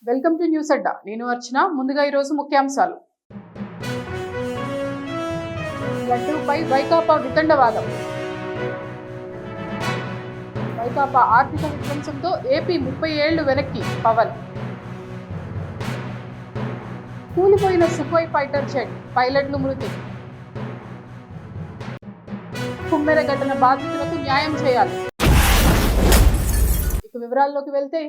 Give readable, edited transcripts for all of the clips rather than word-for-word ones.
Welcome to news అడ్డా. నేను అర్చన. ముందుగా ఈరోజు ముఖ్యాంశాలు. లడ్డూపై వైకాపా వితండవాదం. వైకాపా ఆర్థిక విధ్వంసంతో ఏపీ 30 ఏళ్లు వెనక్కి పవన్. కూలిపోయిన సుఖోయ్ ఫైటర్ జెట్ పైలట్లు మృతి. కుమ్మెర ఘటన బాధితులకు న్యాయం చేయాలి. ఇక వివరాల్లోకి వెళ్తే,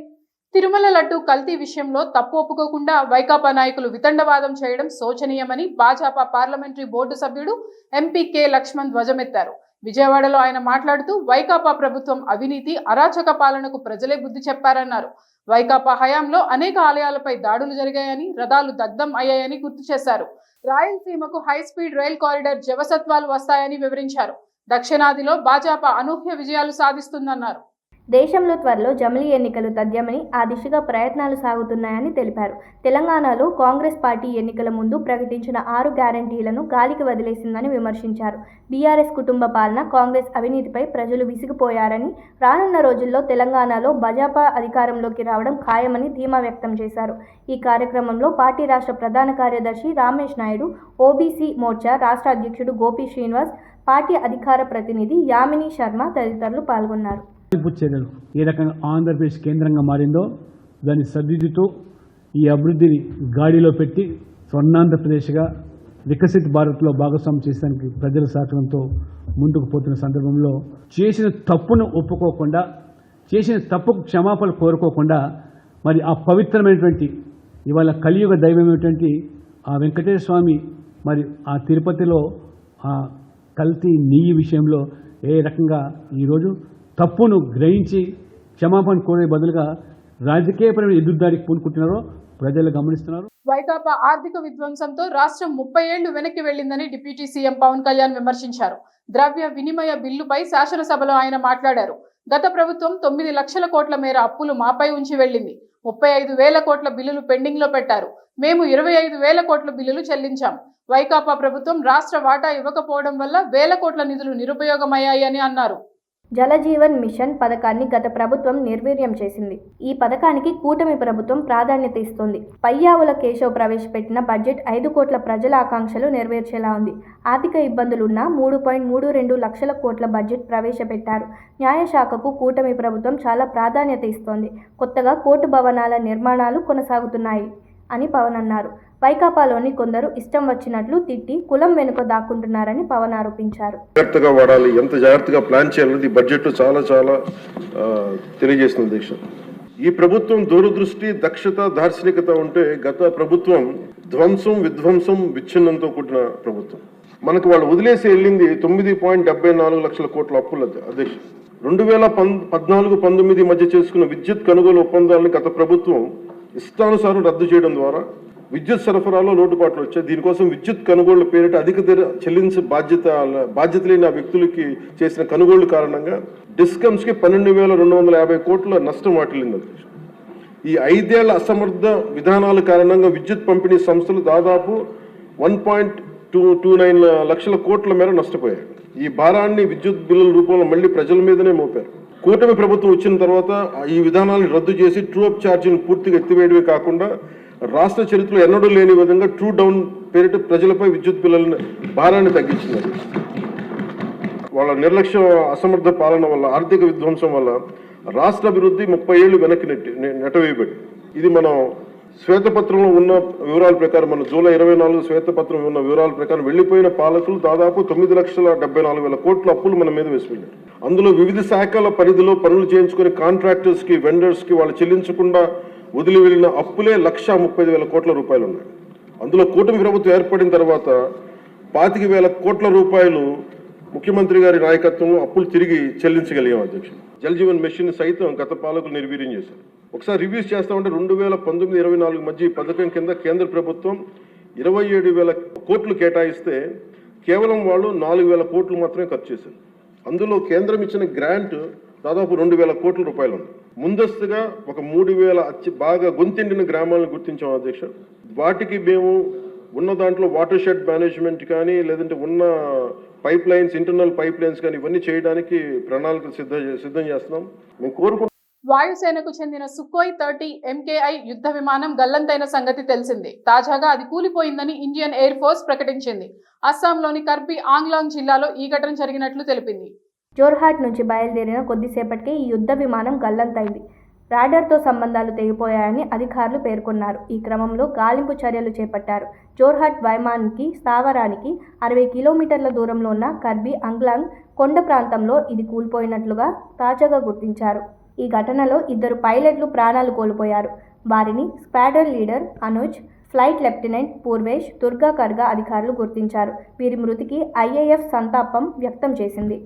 తిరుమల లడ్డు కల్తీ విషయంలో తప్పు ఒప్పుకోకుండా వైకాపా నాయకులు వితండవాదం చేయడం శోచనీయమని భాజపా పార్లమెంటరీ బోర్డు సభ్యుడు ఎంపీ కె లక్ష్మణ్ ధ్వజమెత్తారు. విజయవాడలో ఆయన మాట్లాడుతూ వైకాపా ప్రభుత్వం అవినీతి, అరాచక పాలనకు ప్రజలే బుద్ధి చెప్పారన్నారు. వైకాపా హయాంలో అనేక ఆలయాలపై దాడులు జరిగాయని, రథాలు దగ్ధం అయ్యాయని గుర్తు చేశారు. రాయలసీమకు హైస్పీడ్ రైల్ కారిడార్ జవసత్వాలు వస్తాయని వివరించారు. దక్షిణాదిలో భాజపా అనూహ్య విజయాలు సాధిస్తుందన్నారు. దేశంలో త్వరలో జమిలీ ఎన్నికలు తథ్యమని, ఆ దిశగా ప్రయత్నాలు సాగుతున్నాయని తెలిపారు. తెలంగాణలో కాంగ్రెస్ పార్టీ ఎన్నికల ముందు ప్రకటించిన 6 గ్యారంటీలను గాలికి వదిలేసిందని విమర్శించారు. బీఆర్ఎస్ కుటుంబ పాలన, కాంగ్రెస్ అవినీతిపై ప్రజలు విసిగిపోయారని, రానున్న రోజుల్లో తెలంగాణలో భాజపా అధికారంలోకి రావడం ఖాయమని ధీమా వ్యక్తం చేశారు. ఈ కార్యక్రమంలో పార్టీ రాష్ట్ర ప్రధాన కార్యదర్శి రామేష్ నాయుడు, ఓబీసీ మోర్చా రాష్ట్ర అధ్యక్షుడు గోపి శ్రీనివాస్, పార్టీ అధికార ప్రతినిధి యామిని శర్మ తదితరులు పాల్గొన్నారు. చర్యలు ఏ రకంగా ఆంధ్రప్రదేశ్ కేంద్రంగా మారిందో దాన్ని సరిదిద్దుతూ ఈ అభివృద్ధిని గాడిలో పెట్టి స్వర్ణాంధ్రప్రదేశ్గా వికసిత్ భారత్లో భాగస్వామ్యం చేసేదానికి ప్రజల సహకారంతో ముందుకు పోతున్న సందర్భంలో చేసిన తప్పును ఒప్పుకోకుండా, చేసిన తప్పుకు క్షమాపణలు కోరుకోకుండా, మరి ఆ పవిత్రమైనటువంటి ఇవాళ కలియుగ దైవమైనటువంటి ఆ వెంకటేశ్వర స్వామి మరి ఆ తిరుపతిలో ఆ కల్తీ నెయ్యి విషయంలో ఏ రకంగా ఈరోజు తప్పును గ్రహించి క్షమాపణ కోరే బదులుగా రాజకీయపరమైన ఎదురుదాడికి పూనుకుంటున్నారో ప్రజలు గమనిస్తున్నారు. వైకాపా ఆర్థిక విధ్వంసంతో రాష్ట్రం 30 ఏళ్లు వెనక్కి వెళ్లిందని డిప్యూటీ సీఎం పవన్ కళ్యాణ్ విమర్శించారు. ద్రవ్య వినిమయ బిల్లుపై శాసనసభలో ఆయన మాట్లాడారు. గత ప్రభుత్వం 9 లక్షల కోట్ల మేర అప్పులు మాపై ఉంచి వెళ్లింది. 35,000 కోట్ల బిల్లులు పెండింగ్ లో పెట్టారు. మేము 25,000 కోట్ల బిల్లులు చెల్లించాం. వైకాపా ప్రభుత్వం రాష్ట్ర వాటా ఇవ్వకపోవడం వల్ల వేల కోట్ల నిధులు నిరుపయోగమయ్యాయని అన్నారు. జలజీవన్ మిషన్ పథకాన్ని గత ప్రభుత్వం నిర్వీర్యం చేసింది. ఈ పథకానికి కూటమి ప్రభుత్వం ప్రాధాన్యత ఇస్తోంది. పయ్యావుల కేశవ్ ప్రవేశపెట్టిన బడ్జెట్ 5 కోట్ల ప్రజల ఆకాంక్షలు నెరవేర్చేలా ఉంది. ఆర్థిక ఇబ్బందులున్న 3.32 లక్షల కోట్ల బడ్జెట్ ప్రవేశపెట్టారు. న్యాయశాఖకు కూటమి ప్రభుత్వం చాలా ప్రాధాన్యత ఇస్తోంది. కొత్తగా కోర్టు భవనాల నిర్మాణాలు కొనసాగుతున్నాయి అని పవన్ అన్నారు. వైకాపాలోని కొందరు ఇష్టం వచ్చినట్లు తిట్టి కులం వెనుక దాక్కుంటున్నారని పవన్ ఆరోపించారు. జాగ్రత్తగా వాడాలి, ఎంత జాగ్రత్తగా ప్లాన్ చేయాలన్నది బడ్జెట్ చాలా తెలియజేస్తుంది అధ్యక్ష. ఈ ప్రభుత్వం దూరదృష్టి, దక్షత, దార్శనికత ఉంటే గత ప్రభుత్వం ధ్వంసం, విధ్వంసం, విచ్ఛిన్నంతో కూడిన ప్రభుత్వం. మనకు వాళ్ళు వదిలేసి వెళ్ళింది 9.74 లక్షల కోట్ల అప్పులు అధ్యక్ష. 2014-19 మధ్య చేసుకున్న విద్యుత్ కొనుగోలు ఒప్పందాలను గత ప్రభుత్వం ఇష్టానుసారం రద్దు చేయడం ద్వారా విద్యుత్ సరఫరాలో లోటుపాట్లు వచ్చాయి. దీనికోసం విద్యుత్ కొనుగోళ్ల పేరిట అధిక ధర చెల్లించే బాధ్యత లేని ఆ వ్యక్తులకి చేసిన కొనుగోళ్ల కారణంగా డిస్కమ్స్కి 12,250 కోట్ల నష్టం వాటిల్లింది. ఈ 5 ఏళ్ల అసమర్థ విధానాల కారణంగా విద్యుత్ పంపిణీ సంస్థలు దాదాపు 1.29 లక్షల కోట్ల మేర నష్టపోయాయి. ఈ భారాన్ని విద్యుత్ బిల్లుల రూపంలో మళ్లీ ప్రజల మీదనే మోపారు. కూటమి ప్రభుత్వం వచ్చిన తర్వాత ఈ విధానాలను రద్దు చేసి ట్రూ అప్ ఛార్జీని పూర్తిగా ఎత్తివేయడమే కాకుండా రాష్ట్ర చరిత్రలో ఎన్నడూ లేని విధంగా ట్రూ డౌన్ పేరిట ప్రజలపై విద్యుత్ బిల్లుల భారాన్ని తగ్గించినారు. వాళ్ళ నిర్లక్ష్య, అసమర్థ పాలన వల్ల, ఆర్థిక విధ్వంసం వల్ల రాష్ట్ర అభివృద్ధి 30 ఏళ్లు వెనక్కి నెట్టవేయబడి. ఇది మనం శ్వేతపత్రంలో ఉన్న వివరాల ప్రకారం, మన జూలై 24 శ్వేతపత్రం ఉన్న వివరాల ప్రకారం వెళ్లిపోయిన పాలకులు దాదాపు 9,74,000 కోట్ల అప్పులు మన మీద వేసిపోయారు. అందులో వివిధ శాఖల పరిధిలో పనులు చేయించుకుని కాంట్రాక్టర్స్ కి, వెండర్స్ కి వాళ్ళు చెల్లించకుండా వదిలి వెళ్లిన అప్పులే 1,35,000 కోట్ల రూపాయలు ఉన్నాయి. అందులో కూటమి ప్రభుత్వం ఏర్పడిన తర్వాత 25,000 కోట్ల రూపాయలు ముఖ్యమంత్రి గారి నాయకత్వంలో అప్పులు తిరిగి చెల్లించగలిగాం అధ్యక్ష. జలజీవన్ మిషన్ సైతం గత పాలకులు నిర్వీర్యం చేశారు. ఒకసారి రివ్యూస్ చేస్తామంటే 2019-24 మధ్య ఈ పథకం కింద కేంద్ర ప్రభుత్వం 27,000 కోట్లు కేటాయిస్తే కేవలం వాళ్ళు 4,000 కోట్లు మాత్రమే ఖర్చు చేశారు. అందులో కేంద్రం ఇచ్చిన గ్రాంట్ దాదాపు 2,000 కోట్ల రూపాయలు ఉంది. ముందస్తుగా ఒక 3,000 బాగా గొంతెండిన గ్రామాలను గుర్తించాం అధ్యక్ష. వాటికి మేము ఉన్న దాంట్లో వాటర్ షెడ్ మేనేజ్మెంట్ కానీ, లేదంటే ఉన్న pipe lines, internal pipe lines కానీ ఇవన్నీ చేయడానికి ప్రణాళికలు సిద్ధం చేస్తున్నాం. మేము కోరుకుంటున్నాం వాయుసేనకు చెందిన సుఖోయ్ 30 MKI యుద్ధ విమానం గల్లంతైన సంగతి తెలిసిందే. తాజాగా అది కూలిపోయిందని ఇండియన్ ఎయిర్ ఫోర్స్ ప్రకటించింది. అస్సాంలోని కర్బీ ఆంగ్లాంగ్ జిల్లాలో ఈ ఘటన జరిగినట్లు తెలిపింది. జోర్హాట్ నుంచి బయలుదేరిన కొద్దిసేపటికే ఈ యుద్ధ విమానం గల్లంతైంది. రాడార్తో సంబంధాలు తెగిపోయాయని అధికారులు పేర్కొన్నారు. ఈ క్రమంలో గాలింపు చర్యలు చేపట్టారు. జోర్హాట్ వైమానికి స్థావరానికి 60 కిలోమీటర్ల దూరంలో ఉన్న కర్బీ ఆంగ్లాంగ్ కొండ ప్రాంతంలో ఇది కూలిపోయినట్లుగా తాజాగా గుర్తించారు. ఈ ఘటనలో 2 పైలట్లు ప్రాణాలు కోల్పోయారు. వారిని squadron leader Anuj, flight lieutenant Purvesh, Durga Karga అధికారులు గుర్తించారు. వీరి మృతికి IAF సంతాపం వ్యక్తం చేసింది.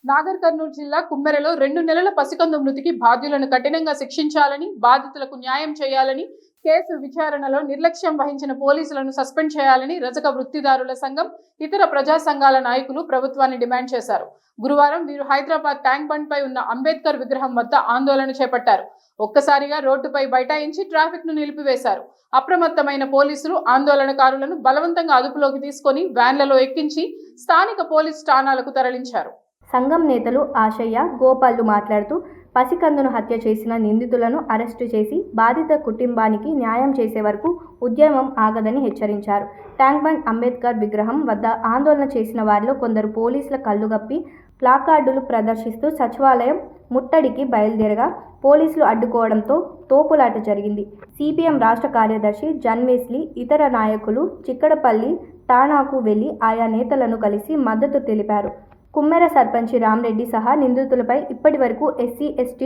నాగర్ కర్నూలు జిల్లా కుమ్మెరలో 2 నెలల పసికందు మృతికి బాధ్యులను కఠినంగా శిక్షించాలని, బాధితులకు న్యాయం చేయాలని, కేసు విచారణలో నిర్లక్ష్యం వహించిన పోలీసులను సస్పెండ్ చేయాలని రజక వృత్తిదారుల సంఘం, ఇతర ప్రజా సంఘాల నాయకులు ప్రభుత్వాన్ని డిమాండ్ చేశారు. గురువారం వీరు హైదరాబాద్ ట్యాంక్ బండ్ పై ఉన్న అంబేద్కర్ విగ్రహం వద్ద ఆందోళన చేపట్టారు. ఒక్కసారిగా రోడ్డుపై బైఠాయించి ట్రాఫిక్ ను నిలిపివేశారు. అప్రమత్తమైన పోలీసులు ఆందోళనకారులను బలవంతంగా అదుపులోకి తీసుకొని వ్యాన్లలో ఎక్కించి స్థానిక పోలీస్ స్థానాలకు తరలించారు. సంఘం నేతలు ఆశయ్య, గోపాల్లు మాట్లాడుతూ పసికందును హత్య చేసిన నిందితులను అరెస్టు చేసి బాధిత కుటుంబానికి న్యాయం చేసే వరకు ఉద్యమం ఆగదని హెచ్చరించారు. ట్యాంక్ బండ్ అంబేద్కర్ విగ్రహం వద్ద ఆందోళన చేసిన వారిలో కొందరు పోలీసుల కళ్ళుగప్పి ప్లాకార్డులు ప్రదర్శిస్తూ సచివాలయం ముట్టడికి బయలుదేరగా పోలీసులు అడ్డుకోవడంతో తోపులాట జరిగింది. సిపిఎం రాష్ట్ర కార్యదర్శి జన్వేస్లీ, ఇతర నాయకులు చిక్కడపల్లి ఠాణాకు వెళ్లి ఆయా నేతలను కలిసి మద్దతు తెలిపారు. కుమ్మెర సర్పంచి రామ్రెడ్డి సహా నిందితులపై ఇప్పటి వరకు SC/ST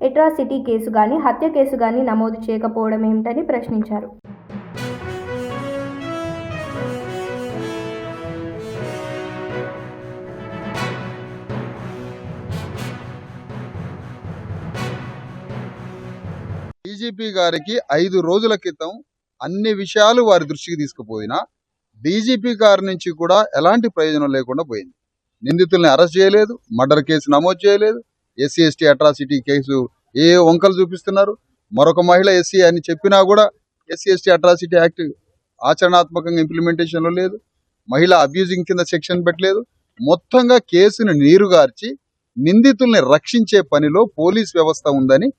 అట్రాసిటీ కేసు గాని, హత్య కేసు గాని నమోదు చేయకపోవడం ఏమిటని ప్రశ్నించారు. డీజీపీ గారికి 5 రోజుల క్రితం అన్ని విషయాలు వారి దృష్టికి తీసుకుపోయినా డీజీపీ గారి నుంచి కూడా ఎలాంటి ప్రయోజనం లేకుండా పోయింది. నిందితుల్ని అరెస్ట్ చేయలేదు, మర్డర్ కేసు నమోదు చేయలేదు, SC/ST అట్రాసిటీ కేసు ఏ వంకలు చూపిస్తున్నారు. మరొక మహిళ SC అని చెప్పినా కూడా SC/ST అట్రాసిటీ యాక్ట్ ఆచరణాత్మకంగా ఇంప్లిమెంటేషన్లో లేదు. మహిళ అబ్యూజింగ్ కింద సెక్షన్ పెట్టలేదు. మొత్తంగా కేసును నీరుగార్చి నిందితుల్ని రక్షించే పనిలో పోలీస్ వ్యవస్థ ఉందని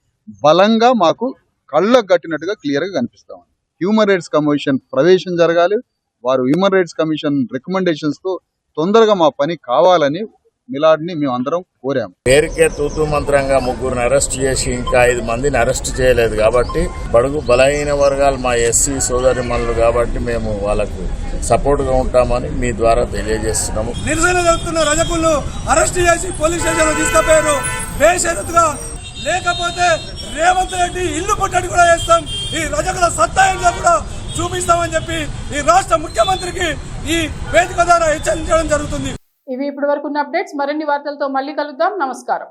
బలంగా మాకు కళ్ళకు కట్టినట్టుగా క్లియర్గా కనిపిస్తా ఉంది. హ్యూమన్ రైట్స్ కమిషన్ ప్రవేశం జరగాలి. వారు హ్యూమన్ రైట్స్ కమిషన్ రికమెండేషన్స్తో తొందరగా మా పని కావాలని మిలాడ్ని మేము అందరం కోరాము. పేరుకే తూతూ మంత్రంగా 3 అరెస్ట్ చేసి ఇంకా 5 మందిని అరెస్ట్ చేయలేదు కాబట్టి బడుగు బలహీన వర్గాలు మా SC సోదరిమణులు కాబట్టి మేము వాళ్ళకు సపోర్ట్ గా ఉంటామని మీ ద్వారా తెలియజేస్తున్నాము. నిరసన జరుగుతున్న రజకులను అరెస్ట్ చేసి పోలీస్ స్టేషన్ తీసుకుపోయారు బేషరతుగా. లేకపోతే రేవంత్ రెడ్డి ఇల్లు పుట్టడి కూడా చేస్తాం, ఈ రజకుల సత్తా ఏంటో కూడా చూపిస్తామని చెప్పి ఈ రాష్ట్ర ముఖ్యమంత్రికి ఈ వేదిక ద్వారా హెచ్చరించడం జరుగుతుంది. ఇవి ఇప్పటి వరకు ఉన్న అప్డేట్స్. మరిన్ని వార్తలతో మళ్ళీ కలుద్దాం. నమస్కారం.